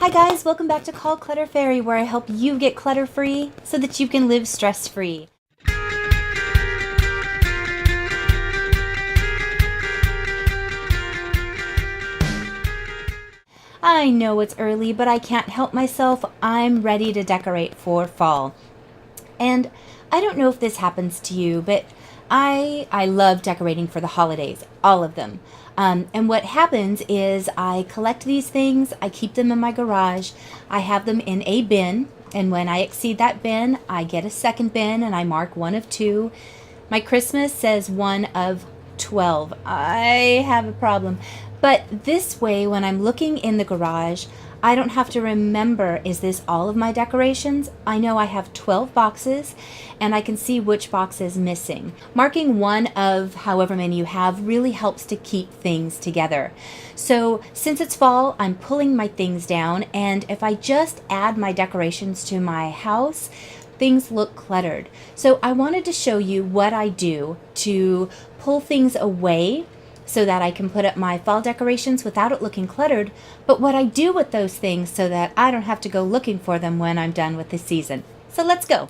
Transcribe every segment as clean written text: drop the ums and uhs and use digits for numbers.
Hi guys, welcome back to Clutter Fairy, where I help you get clutter free so that you can live stress free. I know it's early, but I can't help myself. I'm ready to decorate for fall. And I don't know if this happens to you, but I love decorating for the holidays, all of them. And what happens is I collect these things, I keep them in my garage, I have them in a bin, and when I exceed that bin, I get a second bin and I mark one of 2. My Christmas says 1 of 12. I have a problem. But this way, when I'm looking in the garage, I don't have to remember, is this all of my decorations? I know I have 12 boxes and I can see which box is missing. Marking one of however many you have really helps to keep things together. So since it's fall, I'm pulling my things down, and if I just add my decorations to my house, things look cluttered. So I wanted to show you what I do to pull things away so that I can put up my fall decorations without it looking cluttered, but what I do with those things so that I don't have to go looking for them when I'm done with the season. So let's go.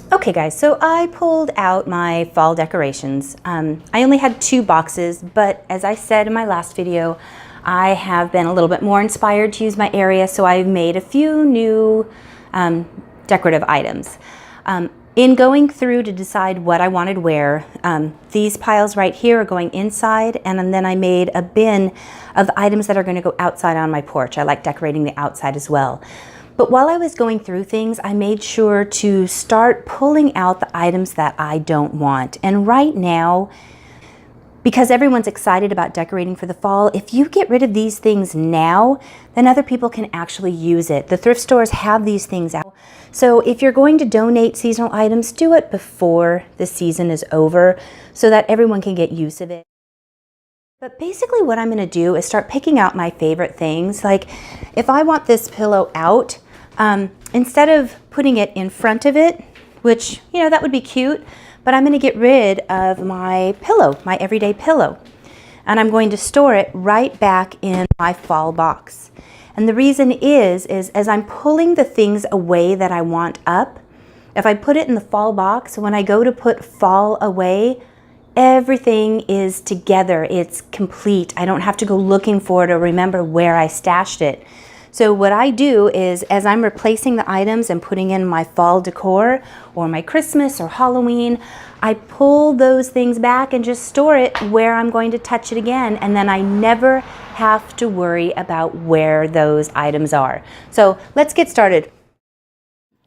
Okay guys, so I pulled out my fall decorations. I only had 2 boxes, but as I said in my last video, I have been a little bit more inspired to use my area, so I've made a few new decorative items. In going through to decide what I wanted where, these piles right here are going inside, and then I made a bin of the items that are going to go outside on my porch. I like decorating the outside as well. But while I was going through things, I made sure to start pulling out the items that I don't want. And right now, because everyone's excited about decorating for the fall, if you get rid of these things now, then other people can actually use it. The thrift stores have these things out. So if you're going to donate seasonal items, do it before the season is over so that everyone can get use of it. But basically what I'm going to do is start picking out my favorite things. Like if I want this pillow out, instead of putting it in front of it, which, you know, that would be cute, but I'm going to get rid of my pillow, my everyday pillow. And I'm going to store it right back in my fall box. And the reason is as I'm pulling the things away that I want up, if I put it in the fall box, when I go to put fall away, everything is together. It's complete. I don't have to go looking for it or remember where I stashed it. So what I do is, as I'm replacing the items and putting in my fall decor or my Christmas or Halloween, I pull those things back and just store it where I'm going to touch it again, and then I never have to worry about where those items are. So let's get started.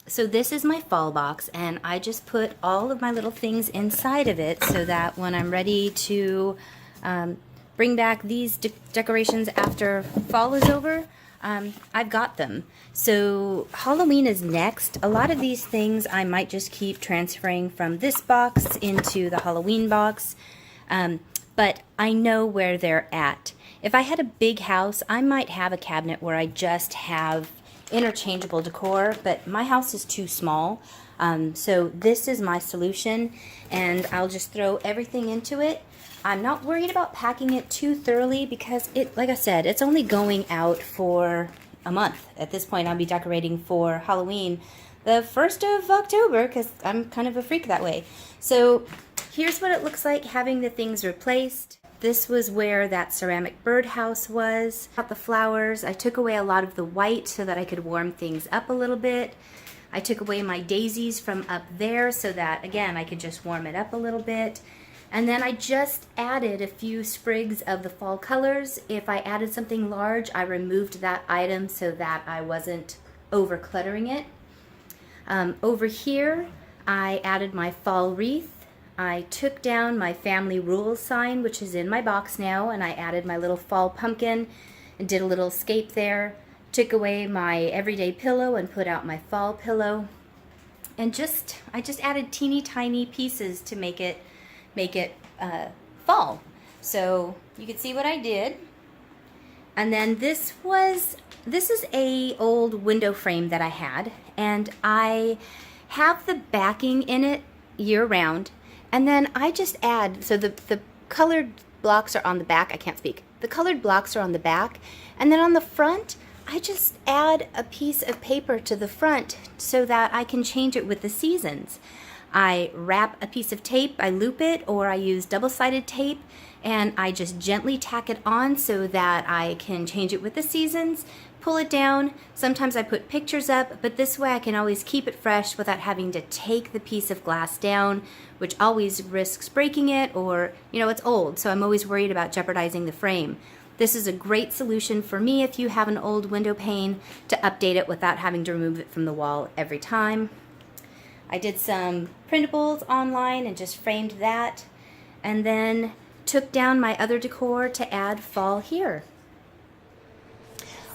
So this is my fall box, and I just put all of my little things inside of it so that when I'm ready to bring back these decorations after fall is over, I've got them. So Halloween is next. A lot of these things I might just keep transferring from this box into the Halloween box, but I know where they're at. If I had a big house, I might have a cabinet where I just have interchangeable decor, but my house is too small. So this is my solution, and I'll just throw everything into it. I'm not worried about packing it too thoroughly because it, like I said, it's only going out for a month. At this point, I'll be decorating for Halloween the 1st of October because I'm kind of a freak that way. So here's what it looks like having the things replaced. This was where that ceramic birdhouse was. Got the flowers. I took away a lot of the white so that I could warm things up a little bit. I took away my daisies from up there so that, again, I could just warm it up a little bit. And then I just added a few sprigs of the fall colors. If I added something large, I removed that item so that I wasn't over cluttering it. Over here, I added my fall wreath. I took down my family rules sign, which is in my box now, and I added my little fall pumpkin and did a little escape there. Took away my everyday pillow and put out my fall pillow. And I just added teeny tiny pieces to make it fall. So you can see what I did. And then this is a old window frame that I had, and I have the backing in it year round. And then I just add, so the colored blocks are on the back. I can't speak. The colored blocks are on the back, and then on the front, I just add a piece of paper to the front so that I can change it with the seasons. I wrap a piece of tape, I loop it, or I use double-sided tape, and I just gently tack it on so that I can change it with the seasons, pull it down. Sometimes I put pictures up, but this way I can always keep it fresh without having to take the piece of glass down, which always risks breaking it, or, you know, it's old, so I'm always worried about jeopardizing the frame. This is a great solution for me if you have an old window pane to update it without having to remove it from the wall every time. I did some printables online and just framed that, and then took down my other decor to add fall here.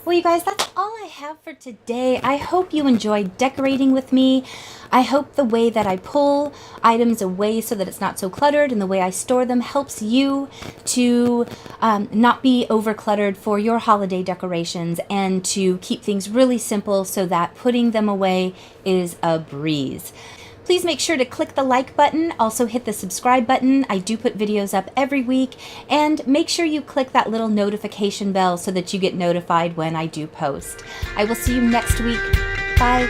Well, you guys, that's all I have for today. I hope you enjoyed decorating with me. I hope the way that I pull items away so that it's not so cluttered and the way I store them helps you to not be over cluttered for your holiday decorations and to keep things really simple so that putting them away is a breeze. Please make sure to click the like button, also hit the subscribe button. I do put videos up every week, and make sure you click that little notification bell so that you get notified when I do post. I will see you next week. Bye.